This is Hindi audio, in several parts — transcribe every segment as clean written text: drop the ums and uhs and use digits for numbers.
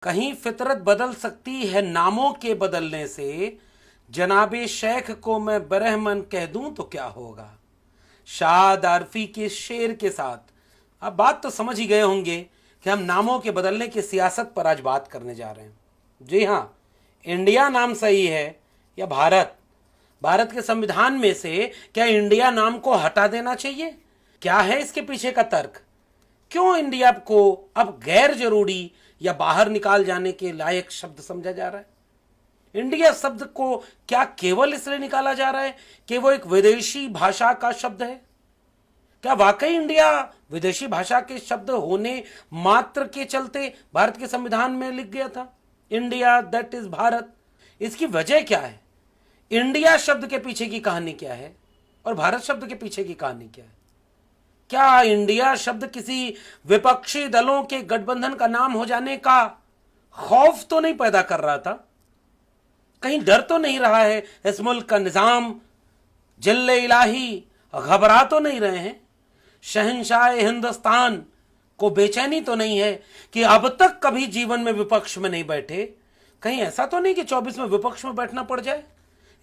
कहीं फितरत बदल सकती है नामों के बदलने से। जनाबे शेख को मैं बरहमन कह दूं तो क्या होगा। शाद आरफी के शेर के साथ अब बात तो समझ ही गए होंगे कि हम नामों के बदलने की सियासत पर आज बात करने जा रहे हैं। जी हाँ, इंडिया नाम सही है या भारत? भारत के संविधान में से क्या इंडिया नाम को हटा देना चाहिए? क्या है इसके पीछे का तर्क? क्यों इंडिया को अब गैर जरूरी या बाहर निकाल जाने के लायक शब्द समझा जा रहा है? इंडिया शब्द को क्या केवल इसलिए निकाला जा रहा है कि वो एक विदेशी भाषा का शब्द है? क्या वाकई इंडिया विदेशी भाषा के शब्द होने मात्र के चलते भारत के संविधान में लिख गया था इंडिया दैट इज भारत? इसकी वजह क्या है? इंडिया शब्द के पीछे की कहानी क्या है और भारत शब्द के पीछे की कहानी क्या है? क्या इंडिया शब्द किसी विपक्षी दलों के गठबंधन का नाम हो जाने का खौफ तो नहीं पैदा कर रहा था? कहीं डर तो नहीं रहा है इस मुल्क का निजाम, जिल्ले इलाही घबरा तो नहीं रहे हैं? शहंशाह हिंदुस्तान को बेचैनी तो नहीं है कि अब तक कभी जीवन में विपक्ष में नहीं बैठे? कहीं ऐसा तो नहीं कि 24 में विपक्ष में बैठना पड़ जाए?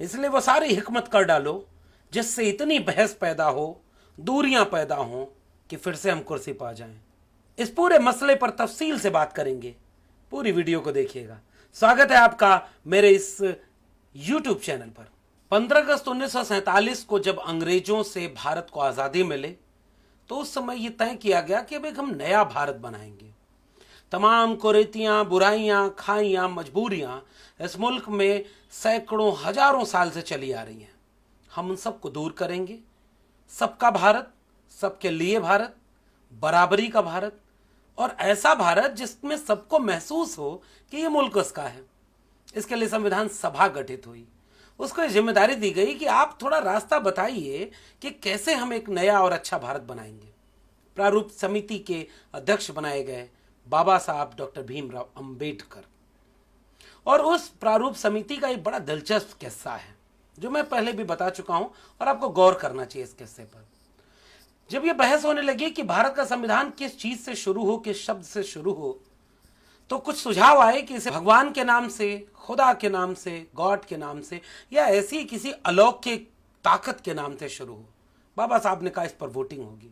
इसलिए वो सारी हिकमत कर डालो जिससे इतनी बहस पैदा हो, दूरियां पैदा हो कि फिर से हम कुर्सी पा जाएं। इस पूरे मसले पर तफसील से बात करेंगे, पूरी वीडियो को देखिएगा। स्वागत है आपका मेरे इस YouTube चैनल पर। 15 अगस्त 1947 को जब अंग्रेजों से भारत को आज़ादी मिले तो उस समय यह तय किया गया कि अब एक हम नया भारत बनाएंगे। तमाम कुरीतियां, बुराइयां, खाइयां, मजबूरियां इस मुल्क में सैकड़ों हजारों साल से चली आ रही हैं। हम उन सबको दूर करेंगे। सबका भारत, सबके लिए भारत, बराबरी का भारत, और ऐसा भारत जिसमें सबको महसूस हो कि ये मुल्क उसका है। इसके लिए संविधान सभा गठित हुई। उसको जिम्मेदारी दी गई कि आप थोड़ा रास्ता बताइए कि कैसे हम एक नया और अच्छा भारत बनाएंगे। प्रारूप समिति के अध्यक्ष बनाए गए बाबा साहब डॉक्टर भीमराव अंबेडकर। और उस प्रारूप समिति का एक बड़ा दिलचस्प किस्सा है जो मैं पहले भी बता चुका हूं और आपको गौर करना चाहिए इस किस्से पर। जब यह बहस होने लगी कि भारत का संविधान किस चीज से शुरू हो, किस शब्द से शुरू हो, तो कुछ सुझाव आए कि इसे भगवान के नाम से, खुदा के नाम से, गॉड के नाम से, या ऐसी किसी अलौकिक ताकत के नाम से शुरू हो। बाबा साहब ने कहा इस पर वोटिंग होगी।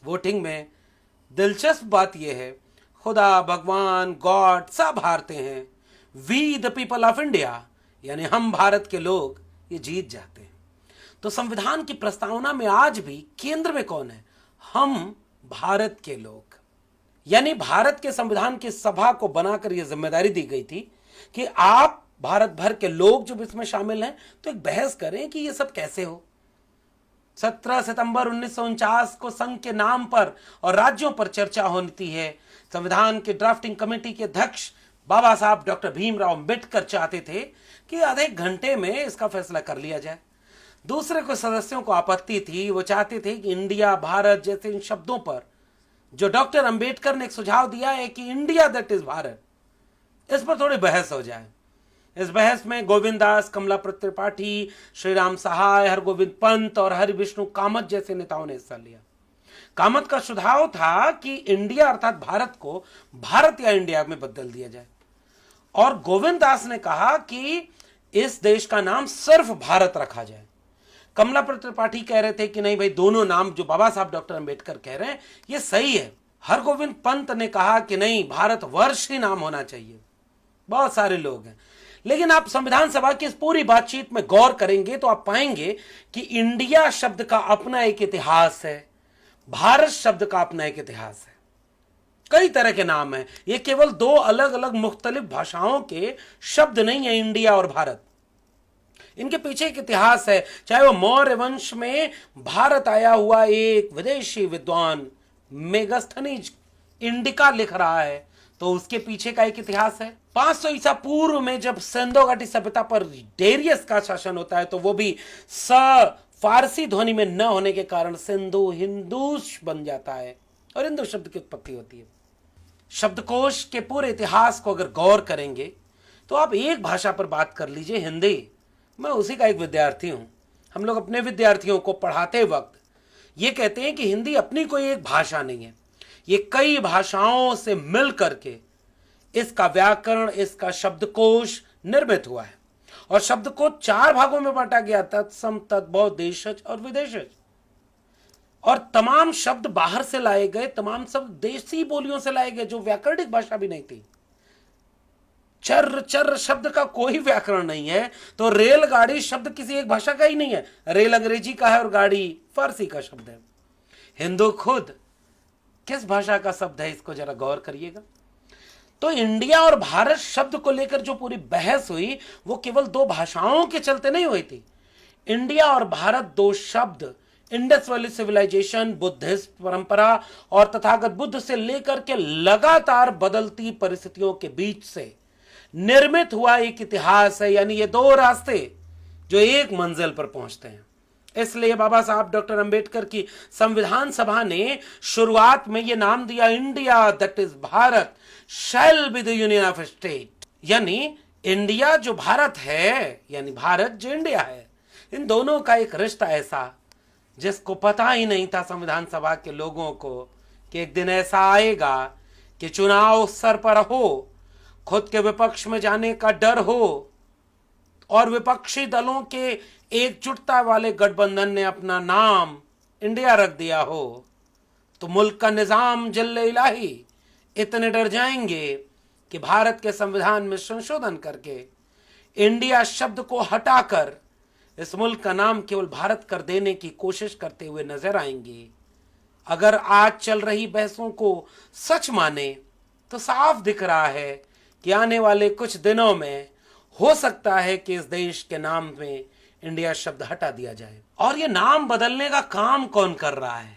वोटिंग में दिलचस्प बात यह है, खुदा, भगवान, गॉड सब हारते हैं। We the people of India, यानी हम भारत के लोग, ये जीत जाते हैं। तो संविधान की प्रस्तावना में आज भी केंद्र में कौन है? हम भारत के लोग। यानी भारत के संविधान की सभा को बनाकर यह जिम्मेदारी दी गई थी कि आप भारत भर के लोग जब इसमें शामिल हैं तो एक बहस करें कि यह सब कैसे हो। 17 सितंबर 1949 को संघ के नाम पर और राज्यों पर चर्चा होती है। संविधान की ड्राफ्टिंग कमेटी के अध्यक्ष बाबा साहब डॉक्टर भीमराव अंबेडकर चाहते थे कि आधे घंटे में इसका फैसला कर लिया जाए। दूसरे कुछ सदस्यों को आपत्ति थी। वो चाहते थे कि इंडिया, भारत जैसे इन शब्दों पर जो डॉक्टर अंबेडकर ने एक सुझाव दिया है कि इंडिया दैट इज भारत, इस पर थोड़ी बहस हो जाए। इस बहस में गोविंद दास, कमलापति त्रिपाठी, श्रीराम सहाय, हरगोविंद पंत और हरि विष्णु कामत जैसे नेताओं ने हिस्सा लिया। कामत का सुझाव था कि इंडिया अर्थात भारत को भारत या इंडिया में बदल दिया जाए, और गोविंद दास ने कहा कि इस देश का नाम सिर्फ भारत रखा जाए। कमलापति त्रिपाठी कह रहे थे कि नहीं भाई, दोनों नाम जो बाबा साहब डॉक्टर अंबेडकर कह रहे हैं ये सही है। हरगोविंद पंत ने कहा कि नहीं, भारत वर्ष ही नाम होना चाहिए। बहुत सारे लोग हैं, लेकिन आप संविधान सभा की इस पूरी बातचीत में गौर करेंगे तो आप पाएंगे कि इंडिया शब्द का अपना एक इतिहास है, भारत शब्द का अपना एक इतिहास है। कई तरह के नाम हैं, ये केवल दो अलग अलग मुख्तलिफ भाषाओं के शब्द नहीं है इंडिया और भारत। इनके पीछे एक इतिहास है। चाहे वो मौर्य वंश में भारत आया हुआ एक विदेशी विद्वान मेगास्थनीज इंडिका लिख रहा है तो उसके पीछे का एक इतिहास है। 500 ईसा पूर्व में जब सिंधु घाटी सभ्यता पर डेरियस का शासन होता है तो वो भी फारसी ध्वनि में न होने के कारण सिंधु हिंदूश बन जाता है और हिंदू शब्द की उत्पत्ति होती है। शब्दकोश के पूरे इतिहास को अगर गौर करेंगे तो आप एक भाषा पर बात कर लीजिए, हिंदी। मैं उसी का एक विद्यार्थी हूं। हम लोग अपने विद्यार्थियों को पढ़ाते वक्त ये कहते हैं कि हिंदी अपनी कोई एक भाषा नहीं है, ये कई भाषाओं से मिल करके इसका व्याकरण, इसका शब्दकोश निर्मित हुआ है और शब्द को 4 भागों में बांटा गया, तत्सम, तद्भव, देशज और विदेशज। और तमाम शब्द बाहर से लाए गए, तमाम शब्द देसी बोलियों से लाए गए जो व्याकरणिक भाषा भी नहीं थी। चर चर शब्द का कोई व्याकरण नहीं है, तो रेलगाड़ी शब्द किसी एक भाषा का ही नहीं है। रेल अंग्रेजी का है और गाड़ी फारसी का शब्द है। हिंदू खुद किस भाषा का शब्द है, इसको जरा गौर करिएगा। तो इंडिया और भारत शब्द को लेकर जो पूरी बहस हुई वो केवल 2 भाषाओं के चलते नहीं हुई थी। इंडिया और भारत 2 शब्द, इंडस वैली सिविलाइजेशन, बुद्धिस्ट परंपरा और तथागत बुद्ध से लेकर के लगातार बदलती परिस्थितियों के बीच से निर्मित हुआ एक इतिहास है। यानी ये 2 रास्ते जो एक मंजिल पर पहुंचते हैं। इसलिए बाबा साहब डॉक्टर अंबेडकर की संविधान सभा ने शुरुआत में यह नाम दिया, India that is Bharat shall be the union of state. यानी इंडिया जो भारत है, यानी भारत जो इंडिया है, इन दोनों का एक रिश्ता ऐसा जिसको पता ही नहीं था संविधान सभा के लोगों को कि एक दिन ऐसा आएगा कि चुनाव सर पर हो, खुद के विपक्ष में जाने का डर हो और विपक्षी दलों के एकजुटता वाले गठबंधन ने अपना नाम इंडिया रख दिया हो, तो मुल्क का निजाम जल्ले इलाही इतने डर जाएंगे कि भारत के संविधान में संशोधन करके इंडिया शब्द को हटाकर इस मुल्क का नाम केवल भारत कर देने की कोशिश करते हुए नजर आएंगे। अगर आज चल रही बहसों को सच माने तो साफ दिख रहा है कि आने वाले कुछ दिनों में हो सकता है कि इस देश के नाम में इंडिया शब्द हटा दिया जाए। और ये नाम बदलने का काम कौन कर रहा है?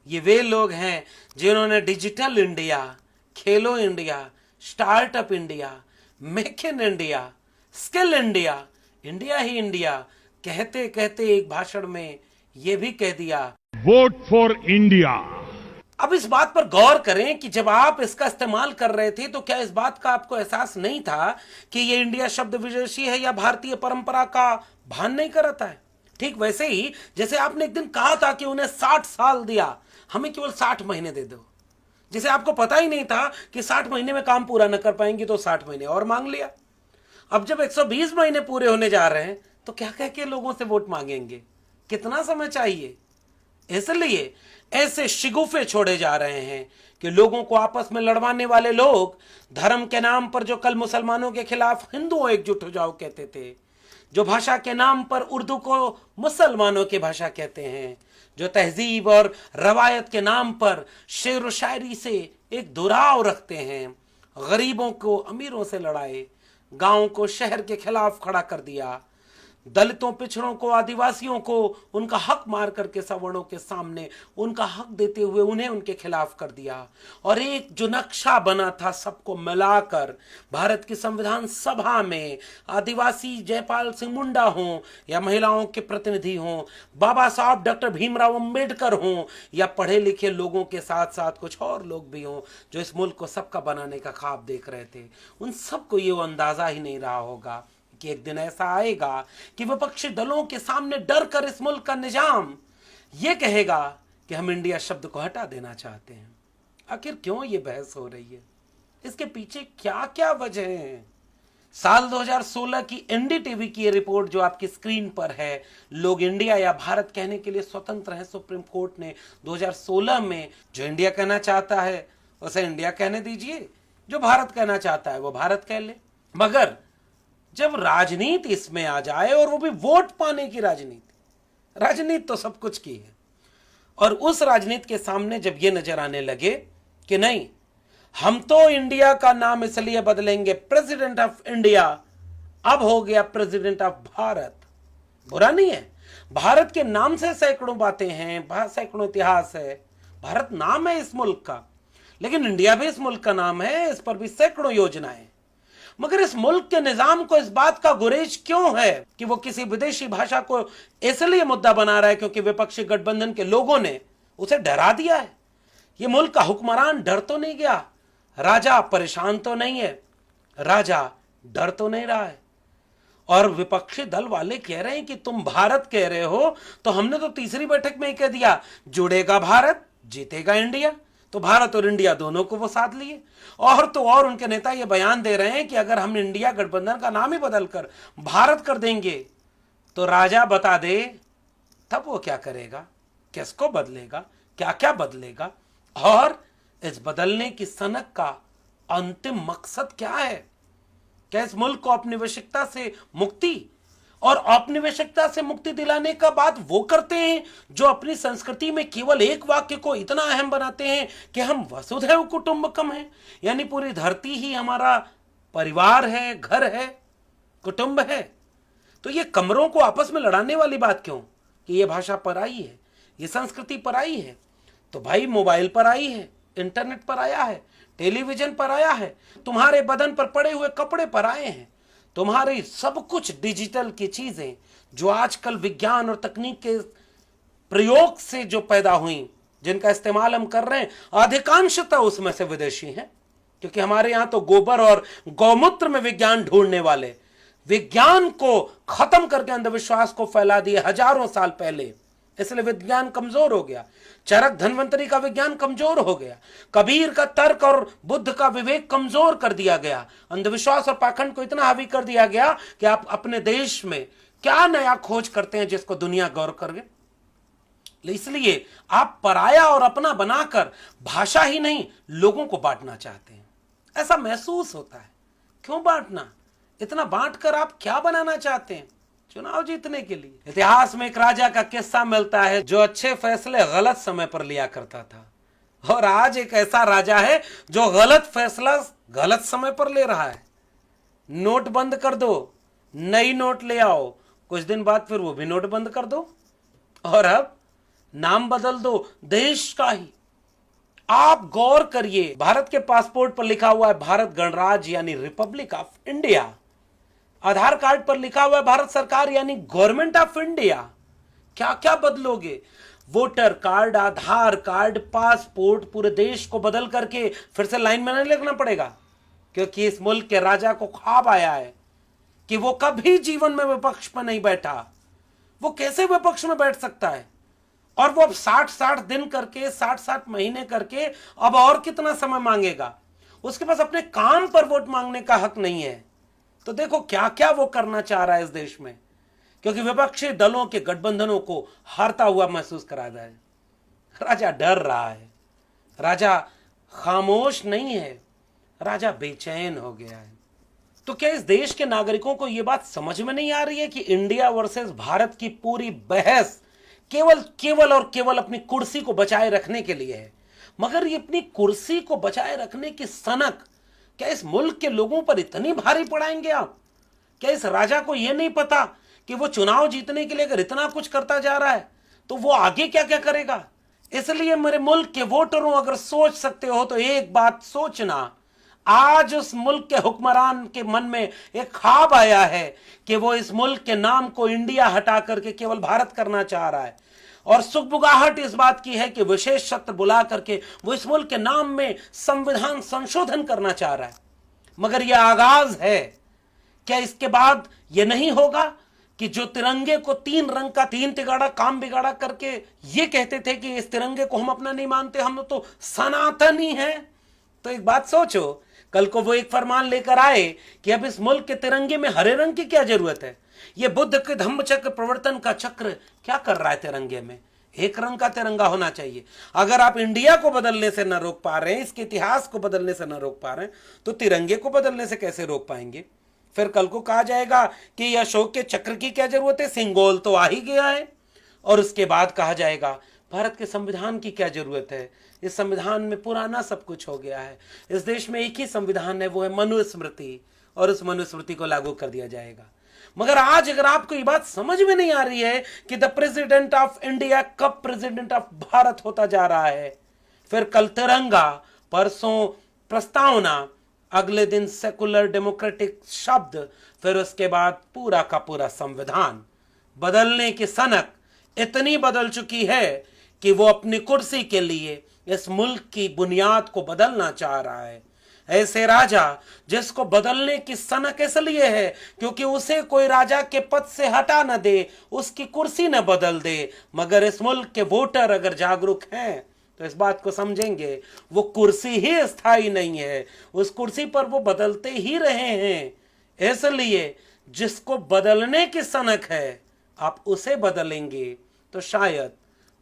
ये वे लोग हैं जिन्होंने digital India, Khelo India, startup India, make in India, skill India, India he India कहते कहते एक भाषण में यह भी कह दिया, वोट फॉर इंडिया। अब इस बात पर गौर करें कि जब आप इसका इस्तेमाल कर रहे थे तो क्या इस बात का आपको एहसास नहीं था कि यह इंडिया शब्द विदेशी है या भारतीय परंपरा का भान नहीं करता है? ठीक वैसे ही जैसे आपने एक दिन कहा था कि उन्हें 60 साल दिया, हमें केवल 60 महीने दे दो। जिसे आपको पता ही नहीं था कि 60 महीने में काम पूरा न कर पाएंगे तो 60 महीने और मांग लिया। अब जब 120 महीने पूरे होने जा रहे हैं तो क्या कह के लोगों से वोट मांगेंगे? कितना समय चाहिए? इसलिए ऐसे शिगुफे छोड़े जा रहे हैं कि लोगों को आपस में लड़वाने वाले लोग धर्म के नाम पर जो कल मुसलमानों के खिलाफ हिंदुओं एकजुट हो जाओ कहते थे, जो भाषा के नाम पर उर्दू को मुसलमानों की भाषा कहते हैं, जो तहजीब और रवायत के नाम पर शेर व शायरी से एक दुराव रखते हैं, गरीबों को अमीरों से लड़ाए, गांव को शहर के खिलाफ खड़ा कर दिया, दलितों, पिछड़ों को, आदिवासियों को उनका हक मार करके सवर्णों के सामने उनका हक देते हुए उन्हें उनके खिलाफ कर दिया। और एक जो नक्शा बना था सबको मिलाकर, भारत की संविधान सभा में आदिवासी जयपाल सिंह मुंडा हों या महिलाओं के प्रतिनिधि हों, बाबा साहब डॉक्टर भीमराव अंबेडकर हों या पढ़े लिखे लोगों के साथ साथ कुछ और लोग भी हों जो इस मुल्क को सबका बनाने का ख्वाब देख रहे थे, उन सबको ये अंदाजा ही नहीं रहा होगा कि एक दिन ऐसा आएगा कि विपक्षी दलों के सामने डर कर इस मुल्क का निजाम यह कहेगा कि हम इंडिया शब्द को हटा देना चाहते हैं। आखिर क्यों ये बहस हो रही है? इसके पीछे क्या क्या वजह हैं? साल 2016 की एनडीटीवी की ये रिपोर्ट जो आपकी स्क्रीन पर है, लोग इंडिया या भारत कहने के लिए स्वतंत्र हैं। सुप्रीम कोर्ट ने 2016 में जो इंडिया कहना चाहता है उसे इंडिया कहने दीजिए, जो भारत कहना चाहता है वो भारत कह ले। मगर जब राजनीति इसमें आ जाए और वो भी वोट पाने की राजनीति तो सब कुछ की है, और उस राजनीति के सामने जब ये नजर आने लगे कि नहीं, हम तो इंडिया का नाम इसलिए बदलेंगे, प्रेसिडेंट ऑफ इंडिया अब हो गया प्रेसिडेंट ऑफ भारत। बुरा नहीं है, भारत के नाम से सैकड़ों बातें हैं, सैकड़ों इतिहास है, भारत नाम है इस मुल्क का, लेकिन इंडिया भी इस मुल्क का नाम है, इस पर भी सैकड़ों योजनाएं। मगर इस मुल्क के निजाम को इस बात का गुरेज क्यों है कि वो किसी विदेशी भाषा को इसलिए मुद्दा बना रहा है क्योंकि विपक्षी गठबंधन के लोगों ने उसे डरा दिया है। ये मुल्क का हुक्मरान डर तो नहीं गया, राजा परेशान तो नहीं है, राजा डर तो नहीं रहा है। और विपक्षी दल वाले कह रहे हैं कि तुम भारत कह रहे हो, तो हमने तो तीसरी बैठक में ही कह दिया, जुड़ेगा भारत जीतेगा इंडिया। तो भारत और इंडिया दोनों को वो साथ लिए। और तो और उनके नेता ये बयान दे रहे हैं कि अगर हम इंडिया गठबंधन का नाम ही बदलकर भारत कर देंगे तो राजा बता दे तब वो क्या करेगा, किसको बदलेगा, क्या क्या बदलेगा, और इस बदलने की सनक का अंतिम मकसद क्या है। क्या इस मुल्क को औपनिवेशिकता से मुक्ति, और औपनिवेशिकता से मुक्ति दिलाने का बात वो करते हैं जो अपनी संस्कृति में केवल एक वाक्य को इतना अहम बनाते हैं कि हम वसुधैव कुटुंबकम हैं, यानी पूरी धरती ही हमारा परिवार है, घर है, कुटुंब है। तो ये कमरों को आपस में लड़ाने वाली बात क्यों कि ये भाषा पराई है, ये संस्कृति पराई है। तो भाई मोबाइल पर आई है, इंटरनेट पर आया है, टेलीविजन पर आया है, तुम्हारे बदन पर पड़े हुए कपड़े पर आए हैं, तुम्हारी सब कुछ डिजिटल की चीजें जो आजकल विज्ञान और तकनीक के प्रयोग से जो पैदा हुई, जिनका इस्तेमाल हम कर रहे हैं, अधिकांशतः उसमें से विदेशी हैं। क्योंकि हमारे यहां तो गोबर और गौमूत्र में विज्ञान ढूंढने वाले विज्ञान को खत्म करके अंधविश्वास को फैला दिए हजारों साल पहले, इसलिए विज्ञान कमजोर हो गया। चरक धन्वंतरी का विज्ञान कमजोर हो गया, कबीर का तर्क और बुद्ध का विवेक कमजोर कर दिया गया, अंधविश्वास और पाखंड को इतना हावी कर दिया गया कि आप अपने देश में क्या नया खोज करते हैं जिसको दुनिया गौर करे। इसलिए आप पराया और अपना बनाकर भाषा ही नहीं लोगों को बांटना चाहते हैं, ऐसा महसूस होता है। क्यों बांटना, इतना बांटकर आप क्या बनाना चाहते हैं, चुनाव जीतने के लिए। इतिहास में एक राजा का किस्सा मिलता है जो अच्छे फैसले गलत समय पर लिया करता था, और आज एक ऐसा राजा है जो गलत फैसला गलत समय पर ले रहा है। नोट बंद कर दो, नई नोट ले आओ, कुछ दिन बाद फिर वो भी नोट बंद कर दो, और अब नाम बदल दो देश का ही। आप गौर करिए, भारत के पासपोर्ट पर लिखा हुआ है भारत गणराज्य यानी Republic of India, Aadhaar card पर लिखा हुआ है भारत सरकार यानी गवर्नमेंट ऑफ इंडिया। क्या क्या बदलोगे, वोटर कार्ड, आधार कार्ड, पासपोर्ट, पूरे देश को बदल करके फिर से लाइन में नहीं लगना पड़ेगा। क्योंकि इस मुल्क के राजा को ख्वाब आया है कि वो कभी जीवन में विपक्ष में नहीं बैठा, वो कैसे विपक्ष में बैठ सकता है, और वो अब 60-60 दिन करके, 60-60 महीने करके अब और कितना समय मांगेगा। उसके पास अपने काम पर वोट मांगने का हक नहीं है। तो देखो क्या क्या वो करना चाह रहा है इस देश में, क्योंकि विपक्षी दलों के गठबंधनों को हारता हुआ महसूस करा जाए। राजा डर रहा है, राजा खामोश नहीं है, राजा बेचैन हो गया है। तो क्या इस देश के नागरिकों को यह बात समझ में नहीं आ रही है कि इंडिया वर्सेस भारत की पूरी बहस केवल और केवल अपनी कुर्सी को बचाए रखने के लिए है। मगर ये अपनी कुर्सी को बचाए रखने की सनक क्या इस मुल्क के लोगों पर इतनी भारी पड़ाएंगे आप? क्या इस राजा को यह नहीं पता कि वो चुनाव जीतने के लिए अगर इतना कुछ करता जा रहा है तो वो आगे क्या क्या करेगा? इसलिए मेरे मुल्क के वोटरों, अगर सोच सकते हो तो एक बात सोचना, आज उस मुल्क के हुक्मरान के मन में एक ख्वाब आया है कि वो इस मुल्क के नाम को इंडिया हटा करके केवल भारत करना चाह रहा है, और सुखबुगाहट इस बात की है कि विशेष सत्र बुला करके वो इस मुल्क के नाम में संविधान संशोधन करना चाह रहा है। मगर यह आगाज है, क्या इसके बाद यह नहीं होगा कि जो तिरंगे को 3 रंग का 3 तिगाड़ा काम बिगाड़ा करके ये कहते थे कि इस तिरंगे को हम अपना नहीं मानते, हम तो सनातनी हैं। तो एक बात सोचो, कल को वो एक फरमान लेकर आए कि अब इस मुल्क के तिरंगे में हरे रंग की क्या जरूरत है? ये बुद्ध के धम्म चक्र प्रवर्तन का चक्र क्या कर रहा है तिरंगे में? एक रंग का तिरंगा होना चाहिए। अगर आप इंडिया को बदलने से न रोक पा रहे हैं, इसके इतिहास को बदलने से न रोक पा रहे हैं, तो तिरंगे को बदलने से कैसे रोक पाएंगे? फिर कल को कहा जाएगा कि ये अशोक के चक्र की क्या जरूरत है, सिंगोल तो आ ही गया है। और उसके बाद कहा जाएगा भारत के संविधान की क्या जरूरत है, इस संविधान में पुराना सब कुछ हो गया है, इस देश में एक ही संविधान है, वो है मनुस्मृति, और उस मनुस्मृति को लागू कर दिया जाएगा। मगर आज अगर आपको ये बात समझ में नहीं आ रही है कि द प्रेसिडेंट ऑफ इंडिया कब प्रेसिडेंट ऑफ भारत होता जा रहा है, फिर कल तिरंगा, परसों प्रस्तावना, अगले दिन सेकुलर डेमोक्रेटिक शब्द, फिर उसके बाद पूरा का पूरा संविधान बदलने की सनक इतनी बदल चुकी है कि वो अपनी कुर्सी के लिए इस मुल्क की बुनियाद को बदलना चाह रहा है। ऐसे राजा जिसको बदलने की सनक इसलिए है क्योंकि उसे कोई राजा के पद से हटा न दे, उसकी कुर्सी न बदल दे। मगर इस मुल्क के वोटर अगर जागरूक हैं तो इस बात को समझेंगे, वो कुर्सी ही स्थायी नहीं है, उस कुर्सी पर वो बदलते ही रहे हैं। इसलिए जिसको बदलने की सनक है, आप उसे बदलेंगे तो शायद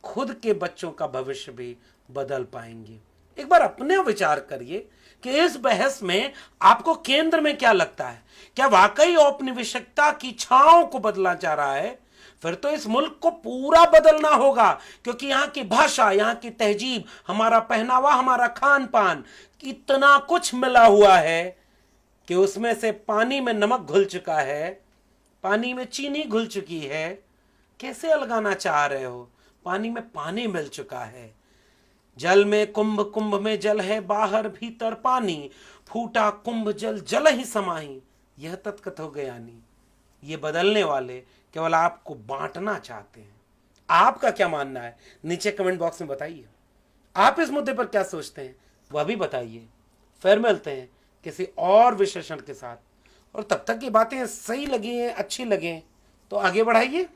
खुद के बच्चों का भविष्य भी बदल पाएंगे। एक बार अपने विचार करिए कि इस बहस में आपको केंद्र में क्या लगता है? क्या वाकई औपनिवेशिकता की छाओं को बदला जा रहा है? फिर तो इस मुल्क को पूरा बदलना होगा, क्योंकि यहां की भाषा, यहां की तहजीब, हमारा पहनावा, हमारा खान पान, इतना कुछ मिला हुआ है कि उसमें से पानी में नमक घुल चुका है, पानी में चीनी घुल चुकी है। कैसे अलगाना चाह रहे हो? पानी में पानी मिल चुका है। जल में कुंभ, कुंभ में जल है, बाहर भीतर पानी, फूटा कुंभ जल जल ही समाही, यह तत्कथो ज्ञानी। ये बदलने वाले केवल आपको बांटना चाहते हैं। आपका क्या मानना है? नीचे कमेंट बॉक्स में बताइए। आप इस मुद्दे पर क्या सोचते हैं, वह भी बताइए। फिर मिलते हैं किसी और विश्लेषण के साथ, और तब तक की बातें सही लगी हैं, अच्छी लगे तो आगे बढ़ाइए।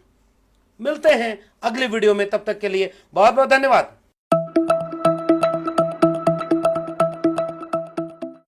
मिलते हैं अगले वीडियो में, तब तक के लिए बहुत बहुत धन्यवाद।